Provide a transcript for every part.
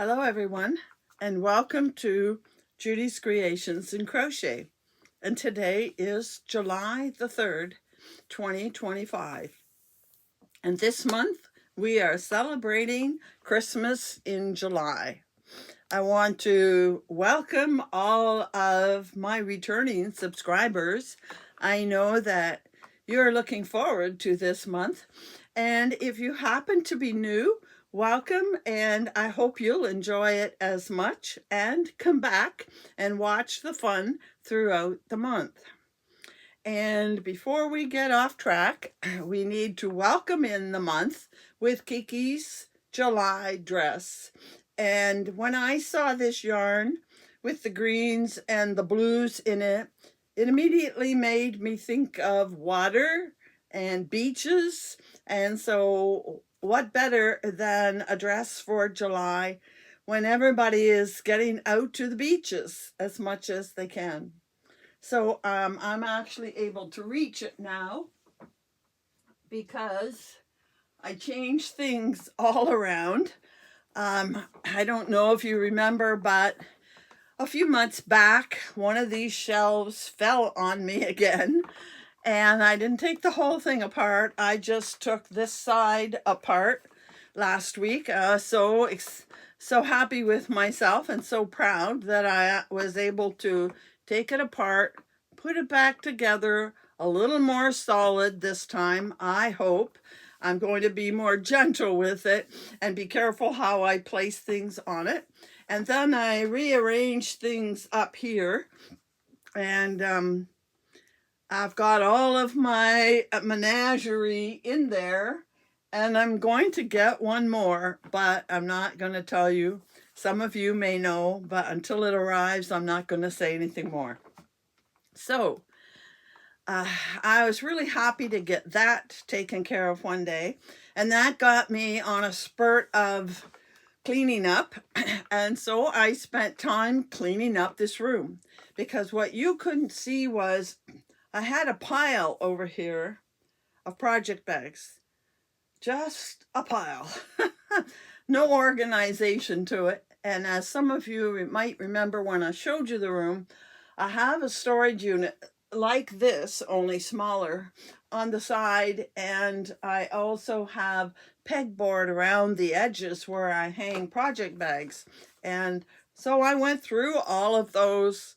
Hello everyone, and welcome to Judy's Creations in Crochet. And today is July the 3rd, 2025. And this month we are celebrating Christmas in July. I want to welcome all of my returning subscribers. I know that you're looking forward to this month. And if you happen to be new, welcome, and I hope you'll enjoy it as much and come back and watch the fun throughout the month. And before we get off track, we need to welcome in the month with Kiki's July dress. And when I saw this yarn with the greens and the blues in it, it immediately made me think of water and beaches. And so what better than a dress for July when everybody is getting out to the beaches as much as they can. So I'm actually able to reach it now because I changed things all around. I don't know if you remember, but a few months back, one of these shelves fell on me again, and I didn't take the whole thing apart. I just took this side apart last week. So happy with myself and so proud that I was able to take it apart, put it back together, a little more solid this time, I hope. I'm going to be more gentle with it and be careful how I place things on it. And then I rearranged things up here, and I've got all of my menagerie in there, and I'm going to get one more, but I'm not going to tell you. Some of you may know, but until it arrives, I'm not going to say anything more. So I was really happy to get that taken care of one day, and that got me on a spurt of cleaning up. And so I spent time cleaning up this room, because what you couldn't see was I had a pile over here of project bags, just a pile, no organization to it. And as some of you might remember when I showed you the room, I have a storage unit like this, only smaller, on the side, and I also have pegboard around the edges where I hang project bags. And so I went through all of those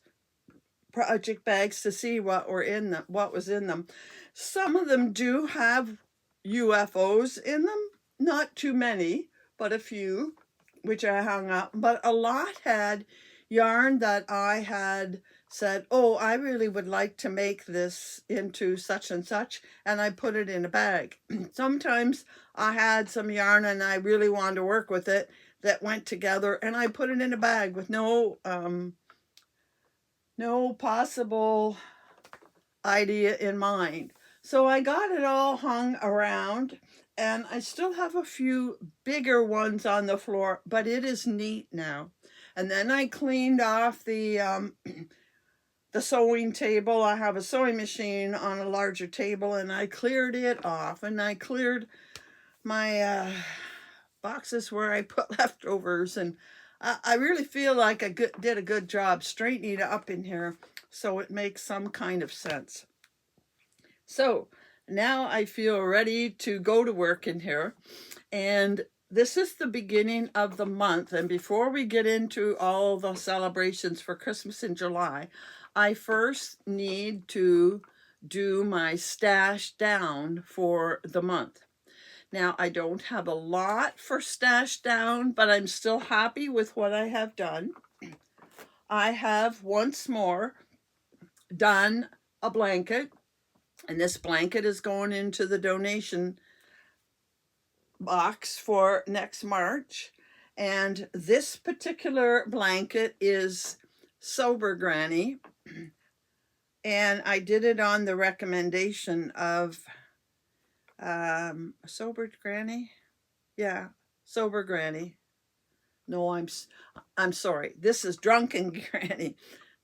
project bags to see what was in them. Some of them do have UFOs in them, not too many, but a few, which I hung up. But a lot had yarn that I had said, oh, I really would like to make this into such and such, and I put it in a bag. Sometimes I had some yarn and I really wanted to work with it that went together, and I put it in a bag with no possible idea in mind. So I got it all hung around, and I still have a few bigger ones on the floor, but it is neat now. And then I cleaned off the sewing table. I have a sewing machine on a larger table, and I cleared it off, and I cleared my boxes where I put leftovers, and I really feel like I did a good job straightening it up in here so it makes some kind of sense. So now I feel ready to go to work in here, and this is the beginning of the month. And before we get into all the celebrations for Christmas in July, I first need to do my stash down for the month. Now, I don't have a lot for stash down, but I'm still happy with what I have done. I have once more done a blanket, and this blanket is going into the donation box for next March. And this particular blanket is Sober Granny, and I did it on the recommendation of Sober Granny. Yeah, Sober Granny. No, I'm sorry. This is Drunken Granny.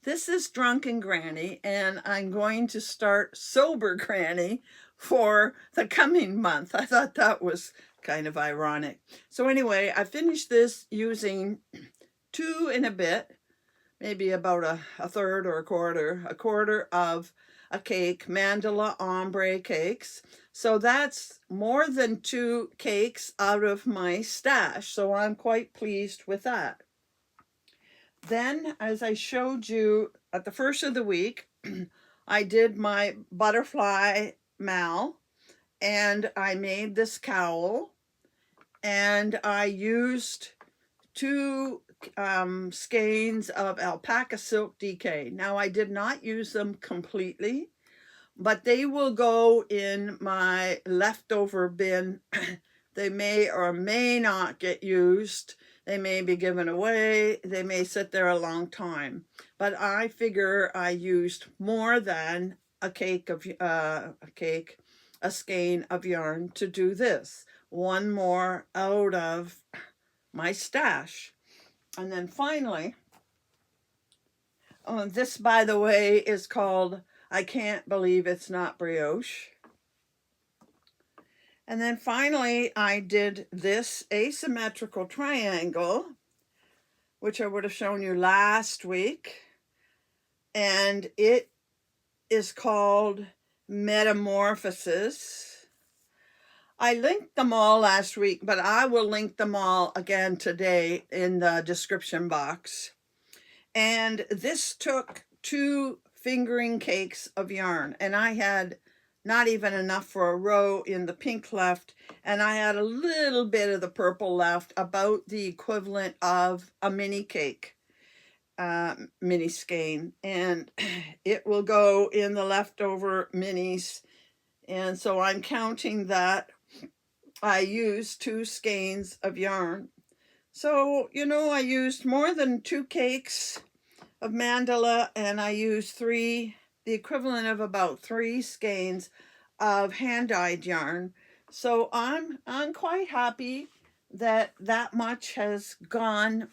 This is Drunken Granny, and I'm going to start Sober Granny for the coming month. I thought that was kind of ironic. So anyway, I finished this using 2 and a bit, maybe about a third or a quarter of a cake, mandala ombre cakes. So that's more than 2 cakes out of my stash. So I'm quite pleased with that. Then, as I showed you at the first of the week, I did my butterfly mal, and I made this cowl, and I used 2 skeins of alpaca silk DK. Now, I did not use them completely, but they will go in my leftover bin. They may or may not get used. They may be given away. They may sit there a long time. But I figure I used more than a skein of yarn to do this. One more out of my stash. And then finally, this, by the way, is called I Can't Believe It's Not Brioche. And then finally, I did this asymmetrical triangle, which I would have shown you last week. And it is called Metamorphosis. I linked them all last week, but I will link them all again today in the description box. And this took 2 fingering cakes of yarn, and I had not even enough for a row in the pink left, and I had a little bit of the purple left, about the equivalent of a mini cake, mini skein, and it will go in the leftover minis. And so I'm counting that I used 2 skeins of yarn. So, you know, I used more than 2 cakes of mandala, and I used the equivalent of about 3 skeins of hand-dyed yarn. So I'm quite happy that much has gone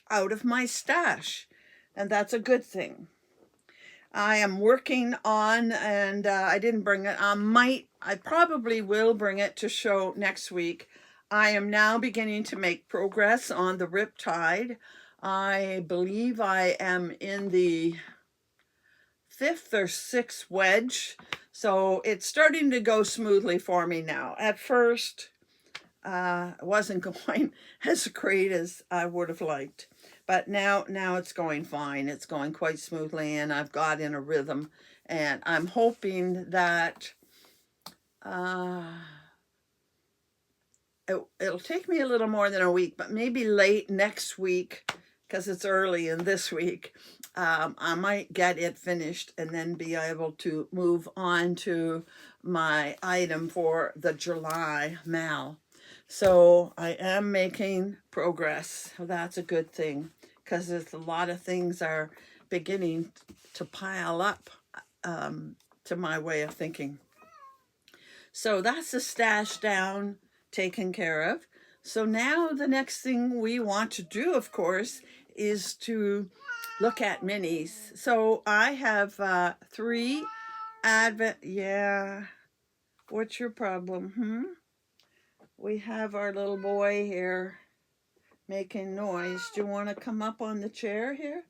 out of my stash, and that's a good thing. I am working on, and I didn't bring it. I probably will bring it to show next week. I am now beginning to make progress on the Riptide. I believe I am in the 5th or 6th wedge, so it's starting to go smoothly for me now. At first, it wasn't going as great as I would have liked, but now it's going fine. It's going quite smoothly, and I've got in a rhythm, and I'm hoping that it'll take me a little more than a week, but maybe late next week, because it's early in this week, I might get it finished and then be able to move on to my item for the July mal. So I am making progress. That's a good thing, because there's a lot of things are beginning to pile up to my way of thinking. So that's the stash down, taken care of. So now the next thing we want to do, of course, is to look at minis. So I have 3 advent. Yeah, what's your problem? We have our little boy here making noise. Do you want to come up on the chair here?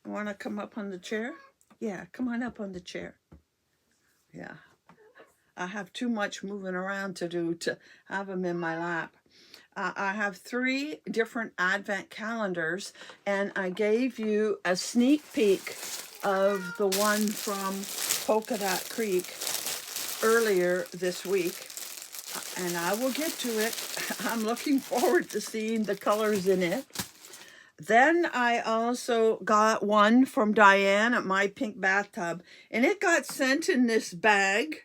You want to come up on the chair? Yeah, come on up on the chair. Yeah, I have too much moving around to do to have him in my lap. I have 3 different advent calendars, and I gave you a sneak peek of the one from Polka Dot Creek earlier this week, and I will get to it. I'm looking forward to seeing the colors in it. Then I also got one from Diane at My Pink Bathtub, and it got sent in this bag.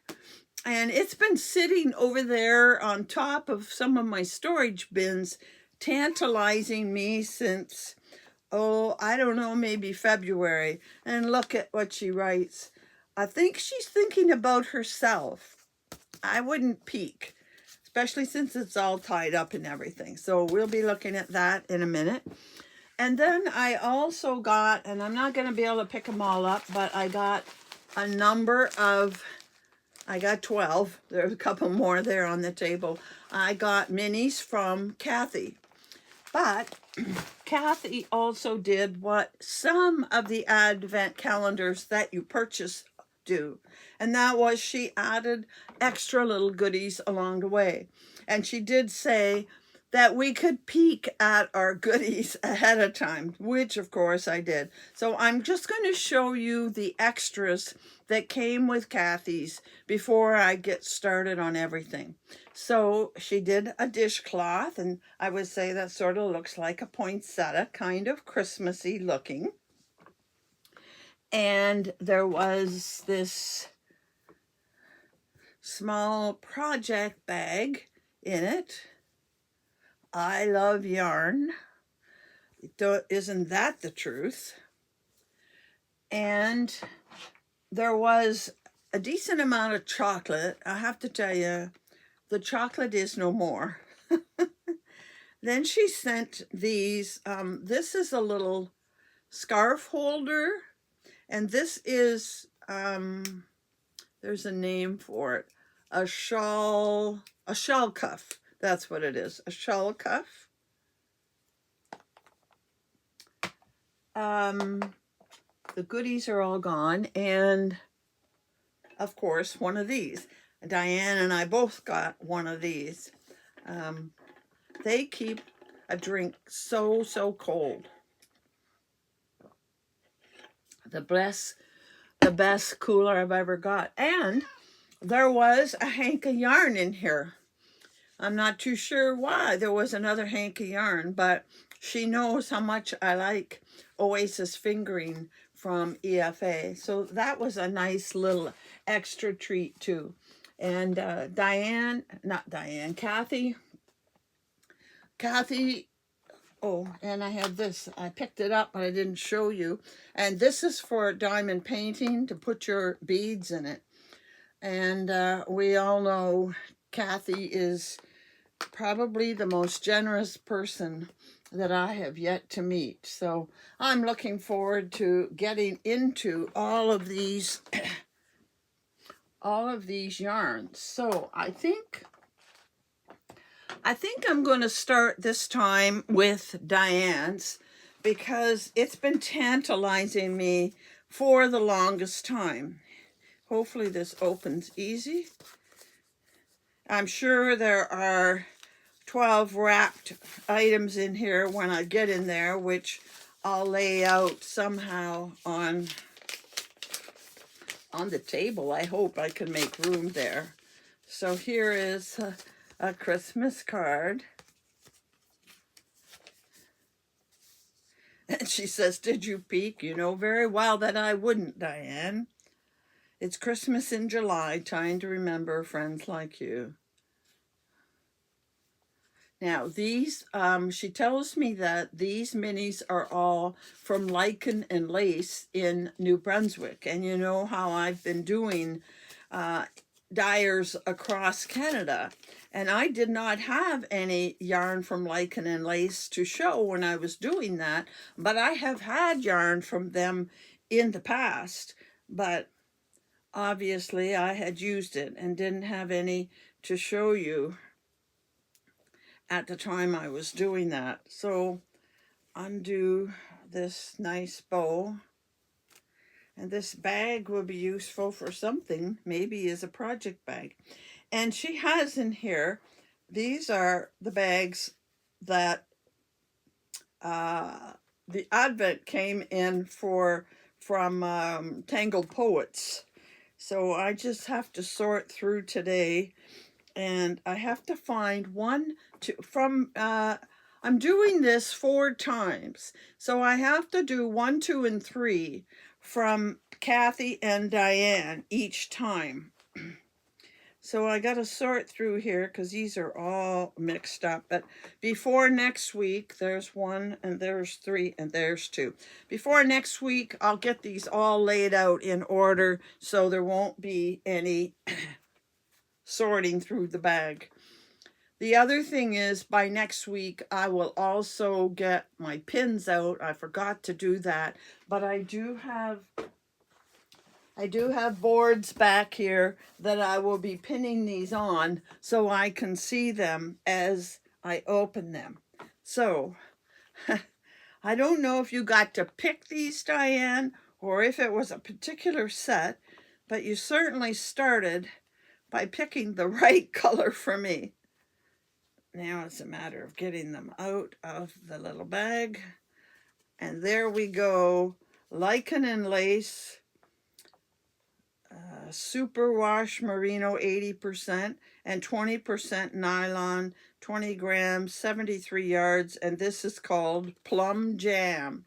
And it's been sitting over there on top of some of my storage bins, tantalizing me since, I don't know, maybe February. And look at what she writes. I think she's thinking about herself. I wouldn't peek, especially since it's all tied up and everything. So we'll be looking at that in a minute. And then I also got, and I'm not going to be able to pick them all up, but I got a number of I got 12. There's a couple more there on the table. I got minis from Cathy. But Cathy also did what some of the advent calendars that you purchase do. And that was she added extra little goodies along the way. And she did say that we could peek at our goodies ahead of time, which of course I did. So I'm just going to show you the extras that came with Cathy's before I get started on everything. So she did a dishcloth, and I would say that sort of looks like a poinsettia, kind of Christmassy looking. And there was this small project bag in it. I love yarn. Isn't that the truth? And there was a decent amount of chocolate. I have to tell you, the chocolate is no more. Then she sent these. This is a little scarf holder, and this is, there's a name for it, a shawl cuff. That's what it is, a shawl cuff. The goodies are all gone, and of course one of these. Diane and I both got one of these. They keep a drink so cold. The best cooler I've ever got. And there was a hank of yarn in here. I'm not too sure why there was another hank of yarn, but she knows how much I like Oasis fingering from EFA. So that was a nice little extra treat too. And Cathy, oh, and I have this. I picked it up, but I didn't show you. And this is for diamond painting, to put your beads in it. And we all know Cathy is probably the most generous person that I have yet to meet. So I'm looking forward to getting into all of these yarns. So I think I'm going to start this time with Diane's, because it's been tantalizing me for the longest time. Hopefully this opens easy. I'm sure there are 12 wrapped items in here when I get in there, which I'll lay out somehow on the table. I hope I can make room there. So here is a Christmas card. And she says, "Did you peek? You know very well that I wouldn't, Diane. It's Christmas in July, trying to remember friends like you." Now these, she tells me that these minis are all from Lichen and Lace in New Brunswick. And you know how I've been doing dyers across Canada. And I did not have any yarn from Lichen and Lace to show when I was doing that. But I have had yarn from them in the past. But obviously I had used it and didn't have any to show you at the time I was doing that. So undo this nice bow. And this bag will be useful for something, maybe as a project bag. And she has in here, these are the bags that the Advent came in from Tangled Poets. So I just have to sort through today, and I have to find I'm doing this 4 times. So I have to do 1, 2, and 3 from Cathy and Diane each time. So I got to sort through here because these are all mixed up. But before next week, there's 1, and there's 3, and there's 2. Before next week, I'll get these all laid out in order so there won't be any sorting through the bag. The other thing is, by next week, I will also get my pins out. I forgot to do that, but I do have I do have boards back here that I will be pinning these on so I can see them as I open them. So, I don't know if you got to pick these, Diane, or if it was a particular set, but you certainly started by picking the right color for me. Now it's a matter of getting them out of the little bag. And there we go, lichen and lace, superwash merino 80% and 20% nylon, 20 grams, 73 yards, and this is called Plum Jam.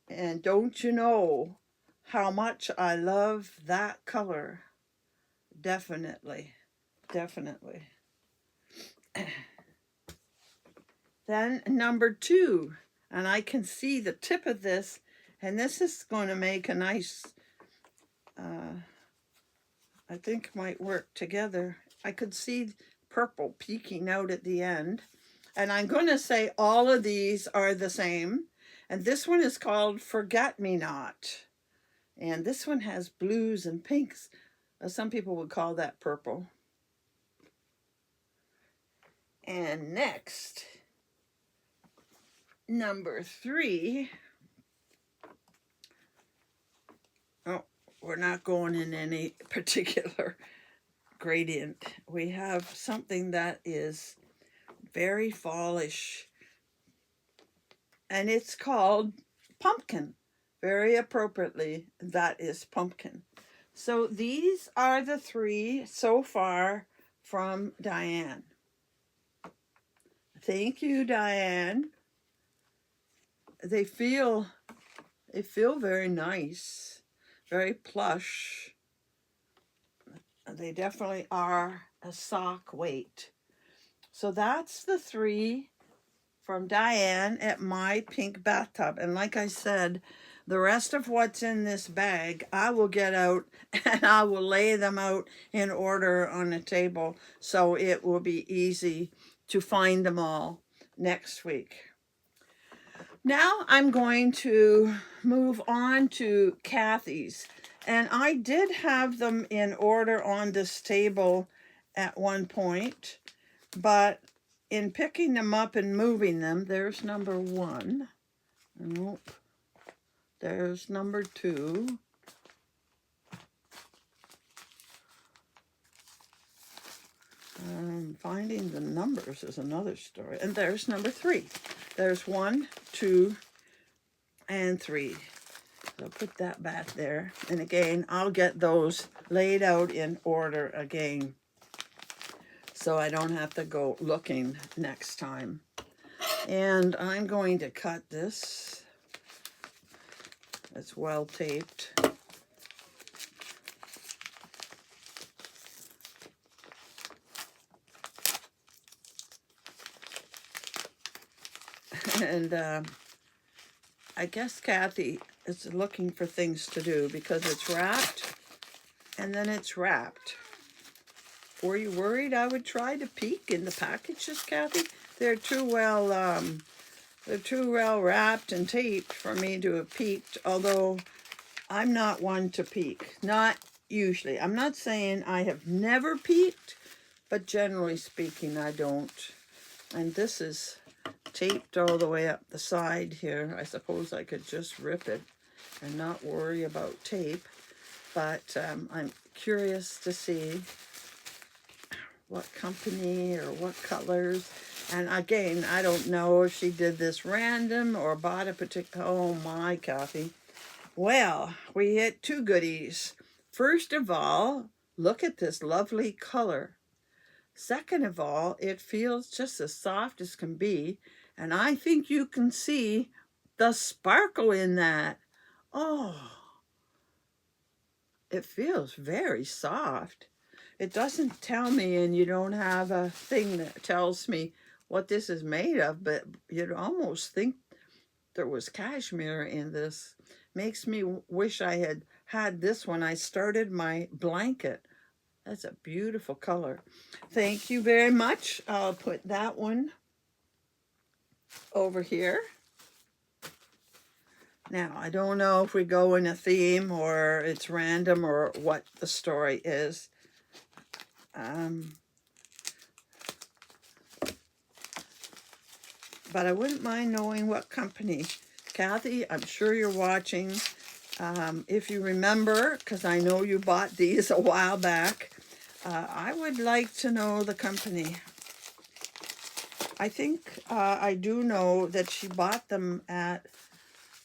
And don't you know how much I love that color? Definitely, definitely. Then number 2, and I can see the tip of this, and this is going to make a nice, I think might work together. I could see purple peeking out at the end. And I'm going to say all of these are the same. And this one is called Forget Me Not. And this one has blues and pinks. Some people would call that purple. And next, number 3. Oh, we're not going in any particular gradient. We have something that is very fallish, and it's called Pumpkin. Very appropriately, that is pumpkin. So these are the 3 so far from Diane. Thank you, Diane. They feel very nice, very plush. They definitely are a sock weight. So that's the 3 from Diane at My Pink Bathtub. And like I said, the rest of what's in this bag, I will get out and I will lay them out in order on a table so it will be easy to find them all next week. Now I'm going to move on to Cathy's. And I did have them in order on this table at one point, but in picking them up and moving them, there's number 1. Nope. There's number 2. Finding the numbers is another story. And there's number 3. There's 1, 2, and 3. So put that back there. And again, I'll get those laid out in order again, so I don't have to go looking next time. And I'm going to cut this. It's well taped. And I guess Cathy is looking for things to do because it's wrapped and then it's wrapped. Were you worried I would try to peek in the packages, Cathy? They're too well wrapped and taped for me to have peeked, although I'm not one to peek. Not usually. I'm not saying I have never peeked, but generally speaking, I don't. And this is taped all the way up the side here. I suppose I could just rip it and not worry about tape, but I'm curious to see what company or what colors. And again, I don't know if she did this random or bought a particular. Oh my, Cathy. Well, we hit 2 goodies. First of all, look at this lovely color. Second of all, it feels just as soft as can be. And I think you can see the sparkle in that. Oh, it feels very soft. It doesn't tell me, and you don't have a thing that tells me what this is made of, but you'd almost think there was cashmere in this. Makes me wish I had this when I started my blanket. That's a beautiful color. Thank you very much. I'll put that one over here. Now, I don't know if we go in a theme or it's random or what the story is. But I wouldn't mind knowing what company. Cathy, I'm sure you're watching. If you remember, because I know you bought these a while back, I would like to know the company. I think I do know that she bought them at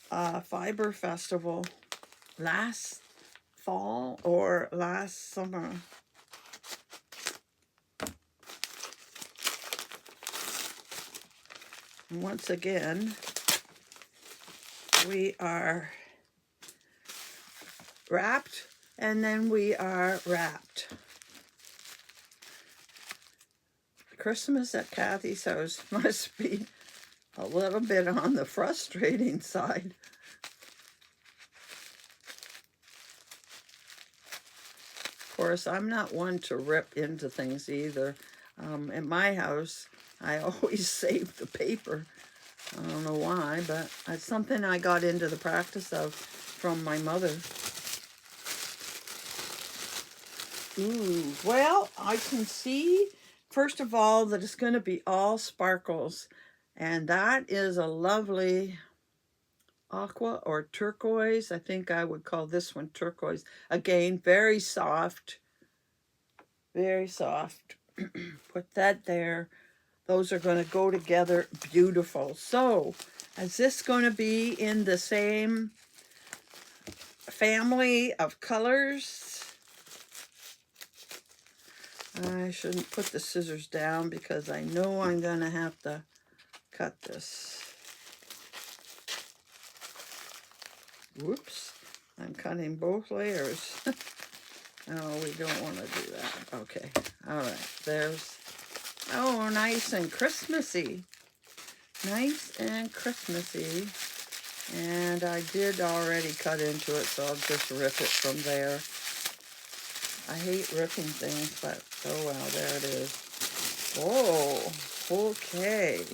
Fiber Festival last fall or last summer. And once again, we are wrapped and then we are wrapped. Christmas at Cathy's house must be a little bit on the frustrating side. Of course, I'm not one to rip into things either. At my house, I always save the paper. I don't know why, but it's something I got into the practice of from my mother. Ooh, well, I can see, first of all, that it's going to be all sparkles. And that is a lovely aqua or turquoise. I think I would call this one turquoise. Again, very soft. Very soft. Put that there. Those are going to go together beautiful. So, is this going to be in the same family of colors? I shouldn't put the scissors down because I know I'm going to have to cut this. Whoops, I'm cutting both layers. Oh, we don't want to do that. Okay, all right, there's, oh, nice and Christmassy. Nice and Christmassy. And I did already cut into it, so I'll just rip it from there. I hate ripping things, but oh well, there it is. Oh, okay.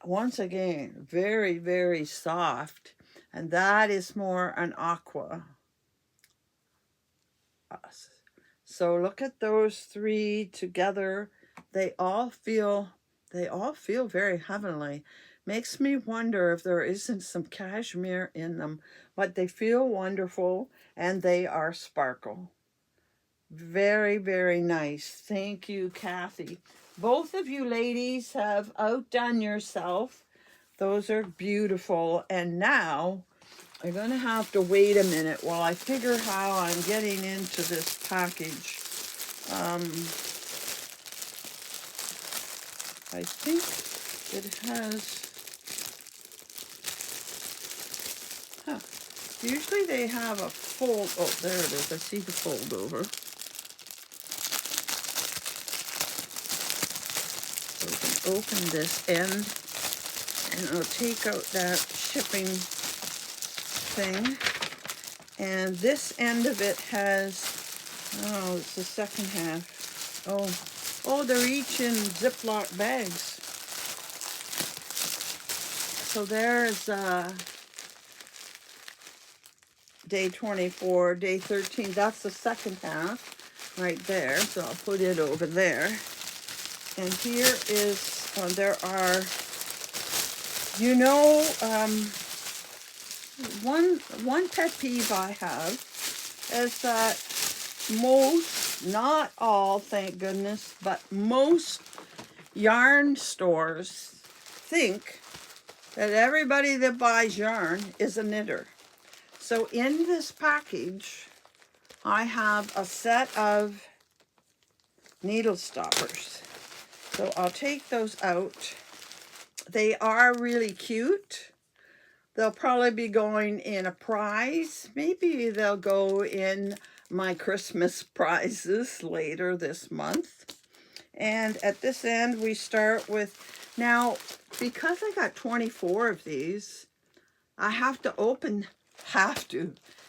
Once again, very, very soft. And that is more an aqua. So look at those three together. They all feel very heavenly. Makes me wonder if there isn't some cashmere in them, but they feel wonderful and they are sparkle. Very, very nice. Thank you, Cathy. Both of you ladies have outdone yourself. Those are beautiful. And now I'm going to have to wait a minute while I figure how I'm getting into this package. I think it has, usually they have a fold, oh, there it is, I see the fold over. So we can open this end, and I'll take out that shipping thing. And this end of it has, oh, it's the second half. Oh, they're each in Ziploc bags. So there's day 24, day 13. That's the second half right there. So I'll put it over there. And here is, there are, you know, one pet peeve I have is that most, not all, thank goodness, but most yarn stores think that everybody that buys yarn is a knitter. So in this package, I have a set of needle stoppers. So I'll take those out. They are really cute. They'll probably be going in a prize. Maybe they'll go in my Christmas prizes later this month. And at this end, we start with, now, because I got 24 of these, I have to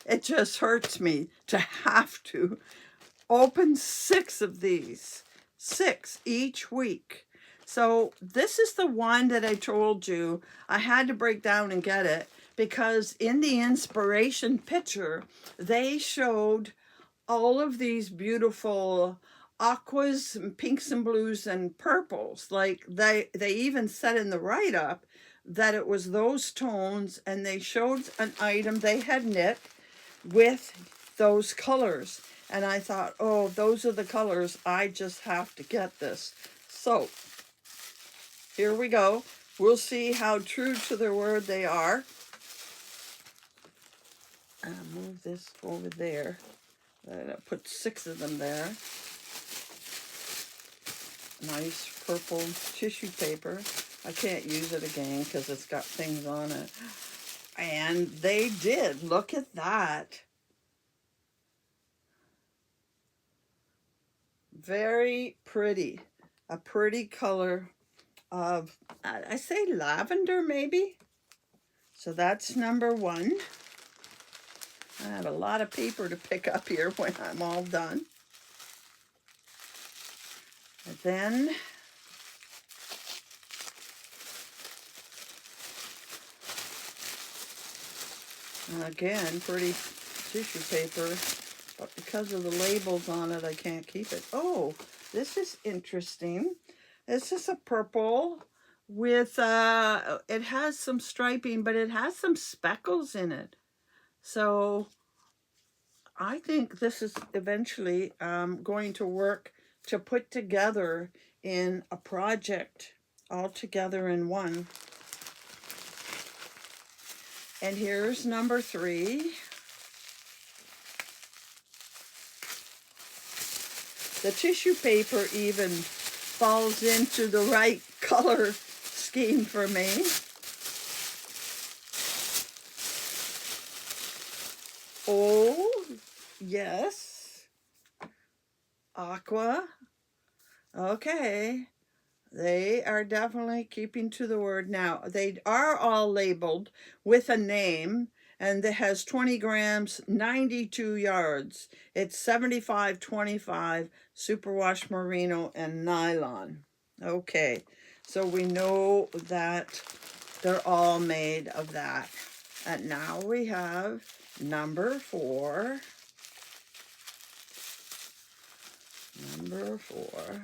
it just hurts me to have to open 6 of these, 6 each week. So this is the one that I told you I had to break down and get it because in the inspiration picture, they showed all of these beautiful aquas and pinks and blues and purples. Like they even said in the write-up that it was those tones, and they showed an item they had knit with those colors. And I thought, oh, those are the colors. I just have to get this. So here we go. We'll see how true to their word they are. I'll move this over there. I put 6 of them there. Nice purple tissue paper. I can't use it again because it's got things on it. And they did. Look at that. Very pretty. A pretty color of, I say lavender maybe. So that's number 1. I have a lot of paper to pick up here when I'm all done. And then again, pretty tissue paper, but because of the labels on it, I can't keep it. Oh, this is interesting. This is a purple with, it has some striping, but it has some speckles in it. So I think this is eventually going to work to put together in a project all together in one. And here's number 3. The tissue paper even falls into the right color scheme for me. Oh, yes. Aqua. Okay. They are definitely keeping to the word. Now, they are all labeled with a name, and it has 20 grams, 92 yards. It's 75-25 superwash merino and nylon. Okay, so we know that they're all made of that. And now we have number 4. Number 4.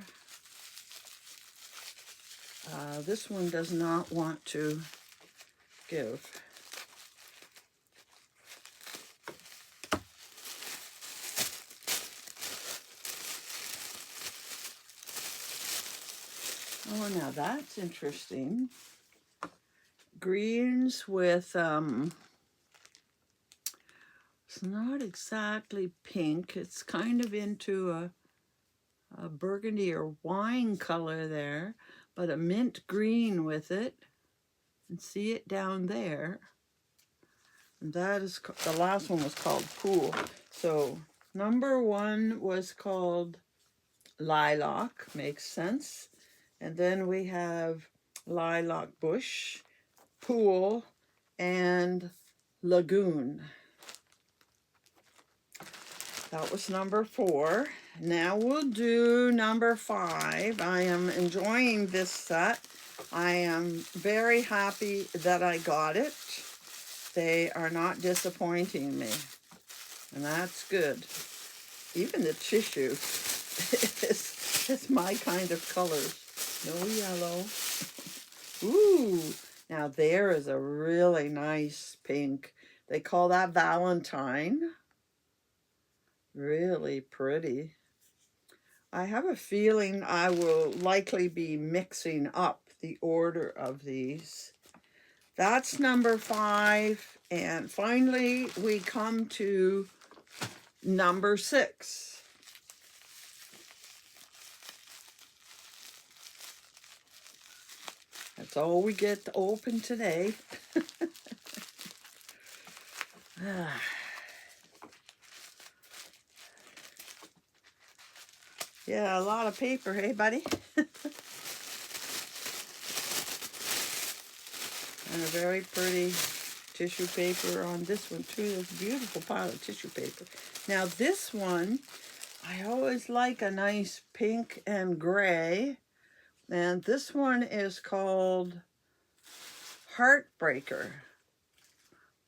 This one does not want to give. Oh, now that's interesting. Greens with, it's not exactly pink. It's kind of into a burgundy or wine color there, but a mint green with it. And see it down there. And that is, the last one was called Pool. So number 1 was called Lilac, makes sense. And then we have Lilac Bush, Pool, and Lagoon. That was number 4. Now we'll do number 5. I am enjoying this set. I am very happy that I got it. They are not disappointing me, and that's good. Even the tissue is my kind of colors. No yellow. Ooh, now there is a really nice pink. They call that Valentine. Really pretty. I have a feeling I will likely be mixing up the order of these. That's number 5. And finally, we come to number 6. That's all we get to open today. Yeah, a lot of paper, hey, buddy? And a very pretty tissue paper on this one, too. There's a beautiful pile of tissue paper. Now, this one, I always like a nice pink and gray. And this one is called Heartbreaker.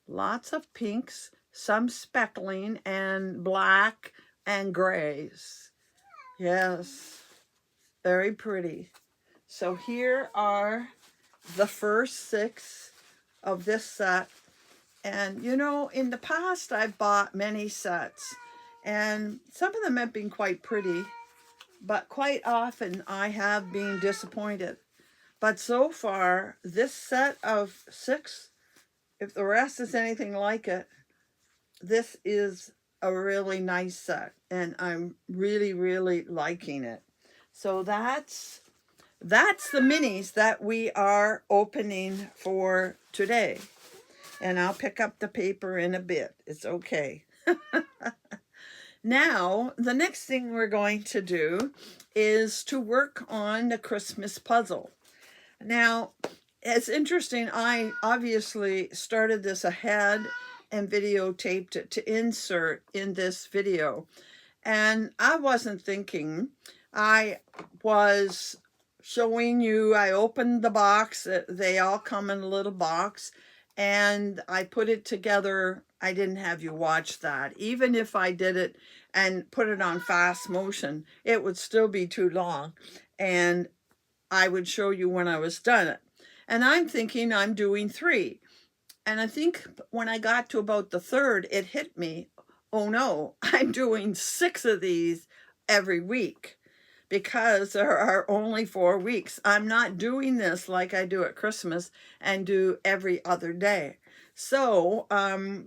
Lots of pinks, some speckling, and black and grays. Yes, very pretty. So here are the first 6 of this set. And you know, in the past I've bought many sets, and some of them have been quite pretty, but quite often I have been disappointed. But so far, this set of 6, if the rest is anything like it, this is a really nice set, and I'm really, really liking it. So that's the minis that we are opening for today. And I'll pick up the paper in a bit. It's okay. Now, the next thing we're going to do is to work on the Christmas puzzle. Now, it's interesting. I obviously started this ahead and videotaped it to insert in this video. And I wasn't thinking. I was showing you, I opened the box. They all come in a little box. And I put it together. I didn't have you watch that. Even if I did it and put it on fast motion, it would still be too long. And I would show you when I was done it. And I'm thinking I'm doing 3. And I think when I got to about the 3rd, it hit me, oh no, I'm doing 6 of these every week because there are only 4 weeks. I'm not doing this like I do at Christmas and do every other day. So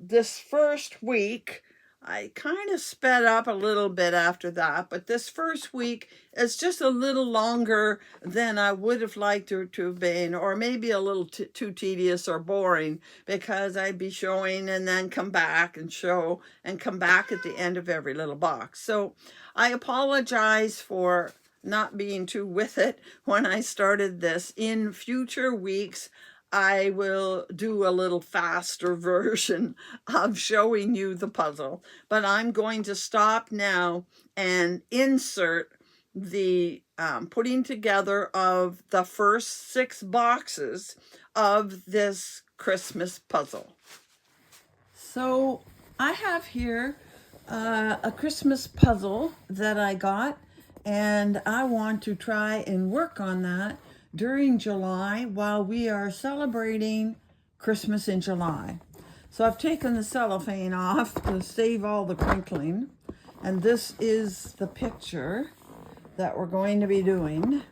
this first week, I kind of sped up a little bit after that, but this first week is just a little longer than I would have liked it to have been, or maybe a little too tedious or boring, because I'd be showing and then come back and show and come back at the end of every little box. So I apologize for not being too with it when I started this. In future weeks, I will do a little faster version of showing you the puzzle, but I'm going to stop now and insert the putting together of the first 6 boxes of this Christmas puzzle. So I have here a Christmas puzzle that I got, and I want to try and work on that during July while we are celebrating Christmas in July. So I've taken the cellophane off to save all the crinkling, and this is the picture that we're going to be doing,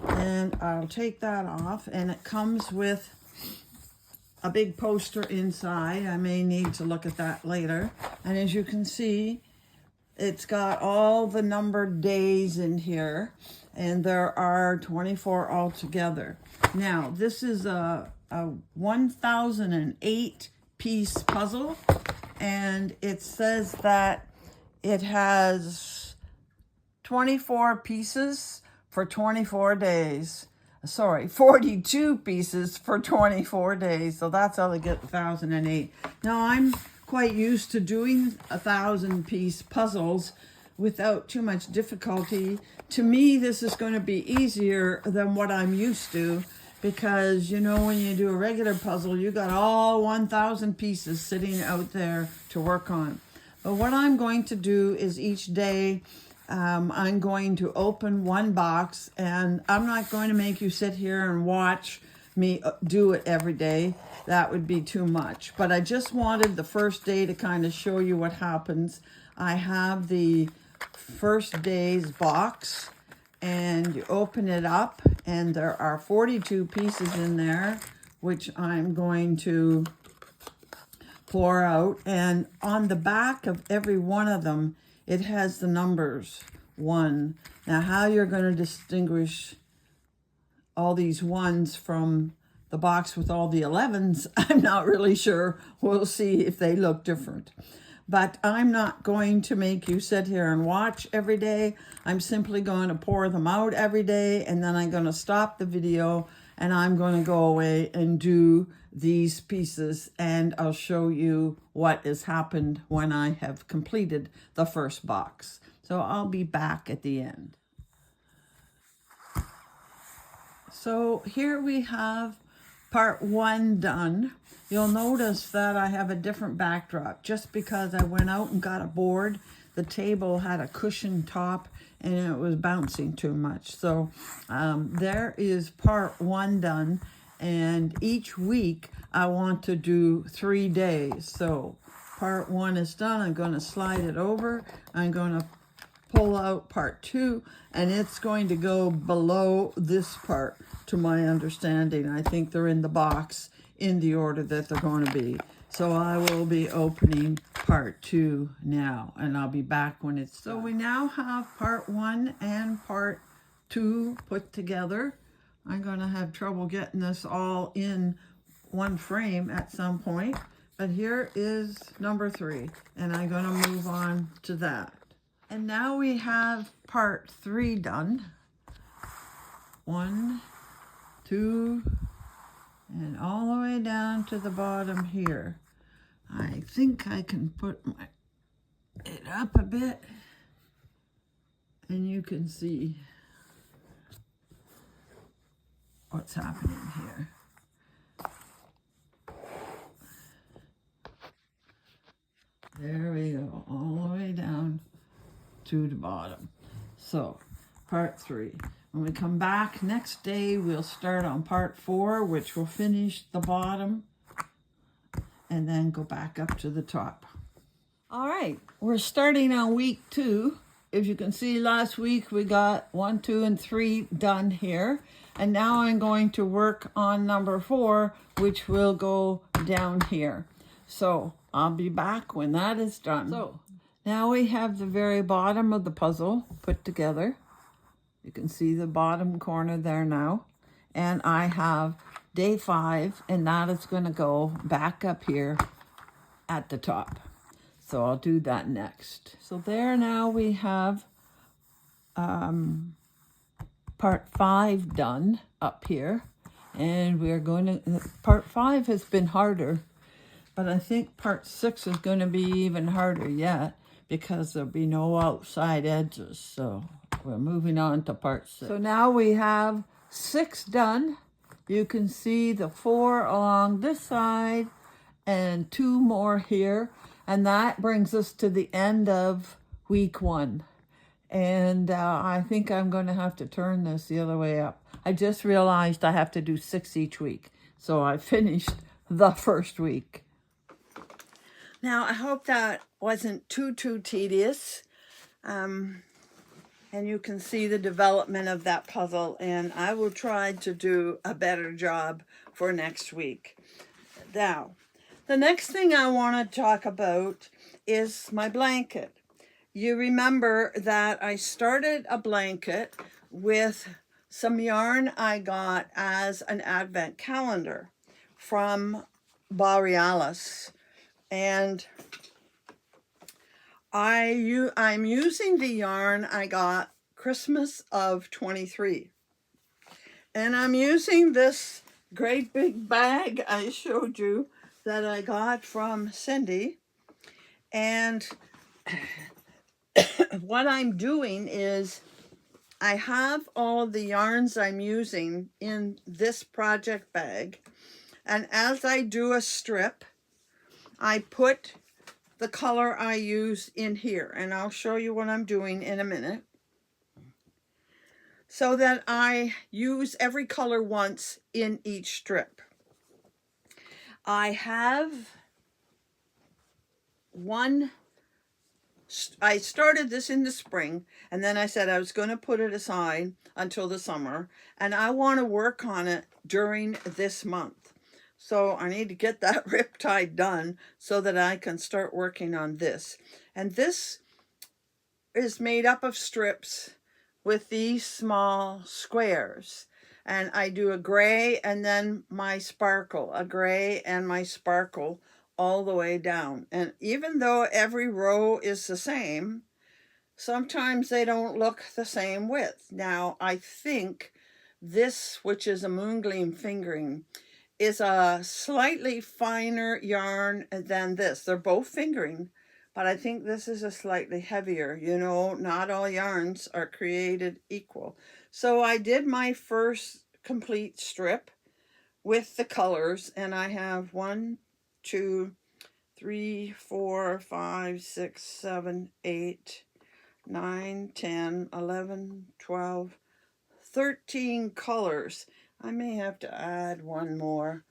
and I'll take that off, and it comes with a big poster inside. I may need to look at that later. And as you can see, it's got all the numbered days in here, and there are 24 altogether. Now, this is a 1008 piece puzzle, and it says that it has 24 pieces for 24 days. Sorry, 42 pieces for 24 days. So that's how they get 1008. Now, I'm quite used to doing 1000-piece puzzles without too much difficulty. To me, this is going to be easier than what I'm used to, because you know, when you do a regular puzzle, you got all 1000 pieces sitting out there to work on. But what I'm going to do is each day I'm going to open one box, and I'm not going to make you sit here and watch me do it every day. That would be too much. But I just wanted the first day to kind of show you what happens. I have the first day's box, and you open it up, and there are 42 pieces in there, which I'm going to pour out. And on the back of every one of them, it has the numbers 1. Now, how you're going to distinguish all these 1s from the box with all the 11s, I'm not really sure. We'll see if they look different. But I'm not going to make you sit here and watch every day. I'm simply going to pour them out every day, and then I'm going to stop the video, and I'm going to go away and do these pieces, and I'll show you what has happened when I have completed the first box. So I'll be back at the end. So here we have part 1 done. You'll notice that I have a different backdrop just because I went out and got a board. The table had a cushioned top and it was bouncing too much. So there is part 1 done, and each week I want to do 3 days. So part 1 is done. I'm going to slide it over. I'm going to pull out part 2, and it's going to go below this part, to my understanding. I think they're in the box in the order that they're going to be. So I will be opening part 2 now, and I'll be back when it's done. So we now have part 1 and part 2 put together. I'm going to have trouble getting this all in one frame at some point, but here is number 3, and I'm going to move on to that. And now we have part 3 done. 1, 2, and all the way down to the bottom here. I think I can put it up a bit, and you can see what's happening here. There we go, all the way down to the bottom. So part 3. When we come back next day, we'll start on part 4, which will finish the bottom and then go back up to the top. All right, we're starting on week 2. If you can see, last week we got 1, 2, and 3 done here. And now I'm going to work on number 4, which will go down here. So I'll be back when that is done. So now we have the very bottom of the puzzle put together. You can see the bottom corner there now. And I have day 5, and that is going to go back up here at the top. So I'll do that next. So there now we have part 5 done up here. And we're going to, part 5 has been harder, but I think part 6 is going to be even harder yet, because there'll be no outside edges. So we're moving on to part 6. So now we have 6 done. You can see the 4 along this side and 2 more here. And that brings us to the end of week 1. And I think I'm going to have to turn this the other way up. I just realized I have to do 6 each week. So I finished the first week. Now, I hope that wasn't too tedious. And you can see the development of that puzzle. And I will try to do a better job for next week. Now, the next thing I want to talk about is my blanket. You remember that I started a blanket with some yarn I got as an advent calendar from Borealis. And I'm using the yarn I got Christmas of 23. And I'm using this great big bag I showed you that I got from Cindy. And what I'm doing is I have all the yarns I'm using in this project bag. And as I do a strip, I put the color I use in here. And I'll show you what I'm doing in a minute. So that I use every color once in each strip. I started this in the spring, and then I said I was going to put it aside until the summer, and I want to work on it during this month. So I need to get that riptide done so that I can start working on this. And this is made up of strips with these small squares. And I do a gray and then my sparkle, a gray and my sparkle all the way down. And even though every row is the same, sometimes they don't look the same width. Now, I think this, which is a moongleam fingering, is a slightly finer yarn than this. They're both fingering, but I think this is a slightly heavier. You know, not all yarns are created equal. So I did my first complete strip with the colors, and I have 1, 2, 3, 4, 5, 6, 7, 8, 9, 10, 11, 12, 13 colors. I may have to add one more.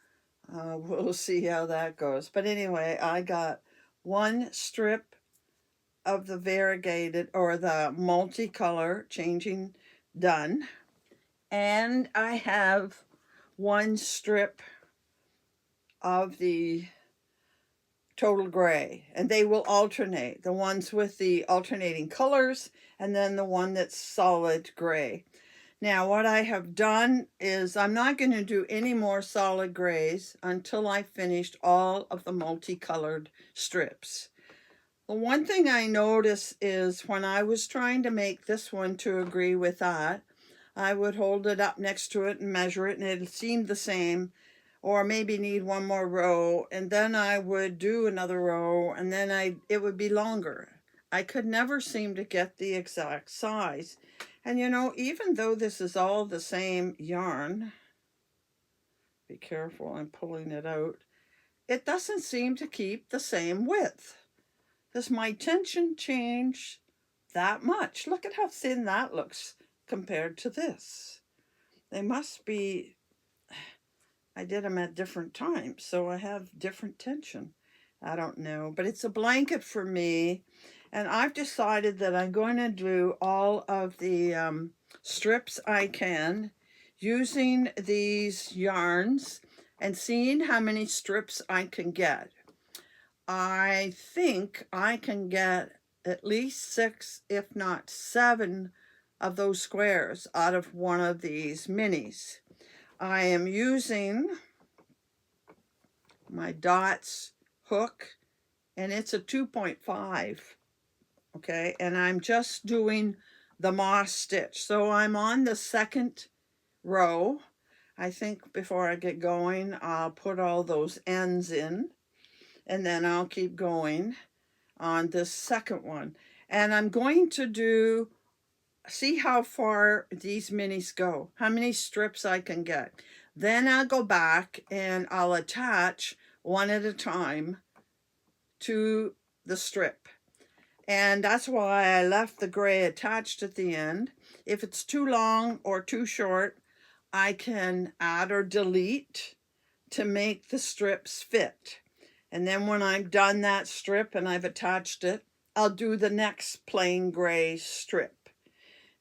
We'll see how that goes. But anyway, I got one strip of the variegated or the multicolor changing done. And I have one strip of the total gray, and they will alternate, the ones with the alternating colors and then the one that's solid gray. Now what I have done is I'm not going to do any more solid grays until I finished all of the multicolored strips. The one thing I noticed is when I was trying to make this one to agree with that, I would hold it up next to it and measure it, and it seemed the same, or maybe need one more row, and then I would do another row, and then it would be longer. I could never seem to get the exact size. And you know, even though this is all the same yarn, be careful, I'm pulling it out, it doesn't seem to keep the same width. Does my tension change that much? Look at how thin that looks compared to this. They must be, I did them at different times, so I have different tension. I don't know, but it's a blanket for me, and I've decided that I'm going to do all of the strips I can using these yarns and seeing how many strips I can get. I think I can get at least 6, if not 7, of those squares out of one of these minis. I am using my dots hook, and it's a 2.5, okay, and I'm just doing the moss stitch. So I'm on the second row. I think before I get going, I'll put all those ends in, and then I'll keep going on this second one. And I'm going to see how far these minis go, how many strips I can get. Then I'll go back and I'll attach one at a time to the strip. And that's why I left the gray attached at the end. If it's too long or too short, I can add or delete to make the strips fit. And then when I've done that strip and I've attached it, I'll do the next plain gray strip.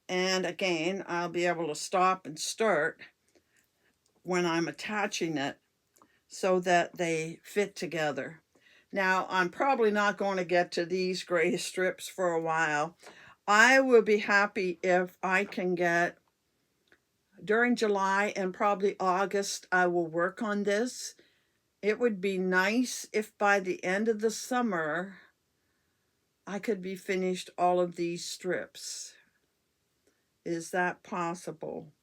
And again, I'll be able to stop and start when I'm attaching it so that they fit together. Now, I'm probably not going to get to these gray strips for a while. I will be happy if I can get, during July and probably August, I will work on this. It would be nice if by the end of the summer, I could be finished all of these strips. Is that possible?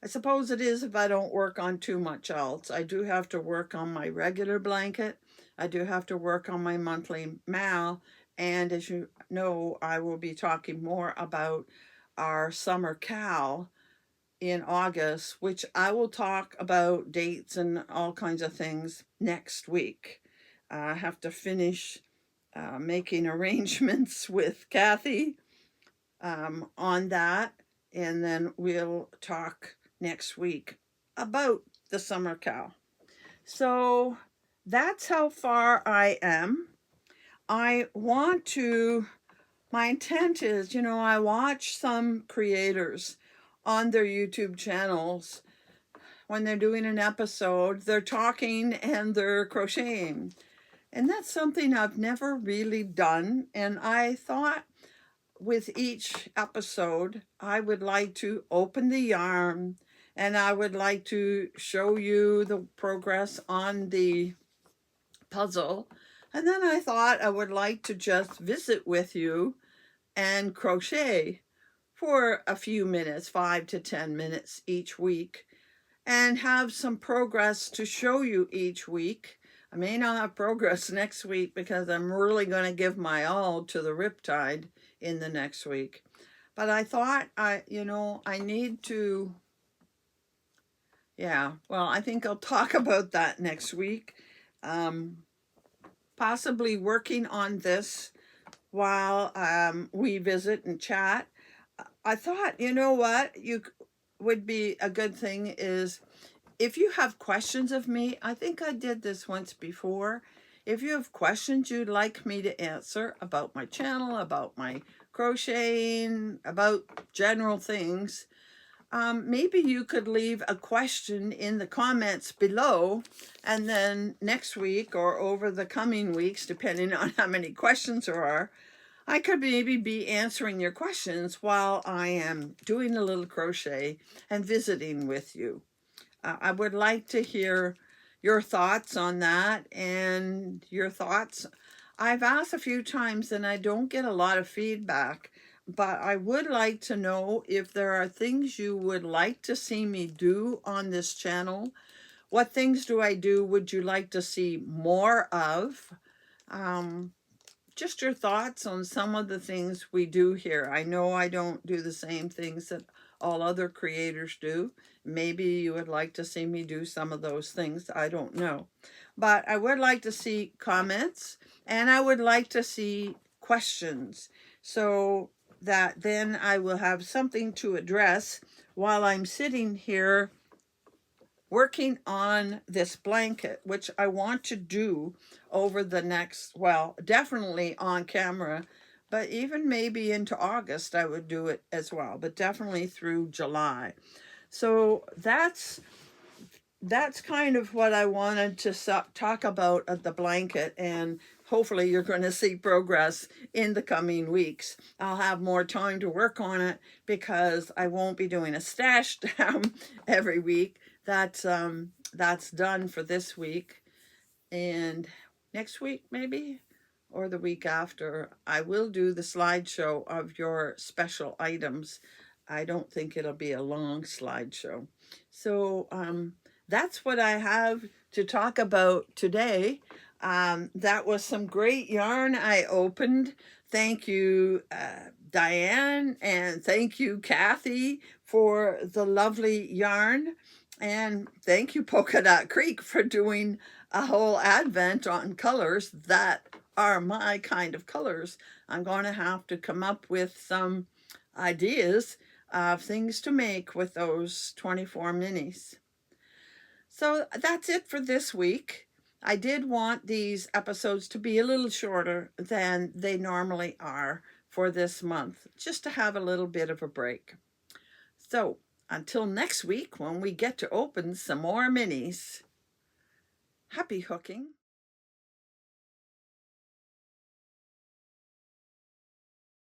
I suppose it is if I don't work on too much else. I do have to work on my regular blanket. I do have to work on my monthly mal. And as you know, I will be talking more about our summer cow in August, which I will talk about dates and all kinds of things next week. I have to finish making arrangements with Cathy on that, and then we'll talk next week about the summer cow. So that's how far I am. I want to, my intent is, you know, I watch some creators on their YouTube channels. When they're doing an episode, they're talking and they're crocheting. And that's something I've never really done. And I thought with each episode, I would like to open the yarn and I would like to show you the progress on the puzzle. And then I thought I would like to just visit with you and crochet for a few minutes, 5 to 10 minutes each week, and have some progress to show you each week. I may not have progress next week because I'm really going to give my all to the Riptide in the next week. But I thought I need to Yeah, well, I think I'll talk about that next week. Um, Possibly working on this while we visit and chat. I thought, you know what, would be a good thing is if you have questions of me. I think I did this once before. If you have questions you'd like me to answer about my channel, about my crocheting, about general things, maybe you could leave a question in the comments below, and then next week or over the coming weeks, depending on how many questions there are, I could maybe be answering your questions while I am doing a little crochet and visiting with you. I would like to hear your thoughts on that and your thoughts. I've asked a few times and I don't get a lot of feedback, but I would like to know if there are things you would like to see me do on this channel. What things do I do would you like to see more of? Um, just your thoughts on some of the things we do here. I know I don't do the same things that all other creators do. Maybe you would like to see me do some of those things. I don't know. But I would like to see comments, and I would like to see questions, so that then I will have something to address while I'm sitting here working on this blanket, which I want to do over the next, well, definitely on camera, but even maybe into August I would do it as well, but definitely through July. So that's kind of what I wanted to talk about at the blanket, and hopefully you're going to see progress in the coming weeks. I'll have more time to work on it because I won't be doing a stash down every week. That's done for this week, and next week maybe, or the week after, I will do the slideshow of your special items. I don't think it'll be a long slideshow. So that's what I have to talk about today. That was some great yarn I opened. Thank you, Diane, and thank you, Cathy, for the lovely yarn. And thank you, Polka Dot Creek, for doing a whole advent on colors that are my kind of colors. I'm going to have to come up with some ideas of things to make with those 24 minis. So that's it for this week. I did want these episodes to be a little shorter than they normally are for this month, just to have a little bit of a break. So until next week, when we get to open some more minis, happy hooking.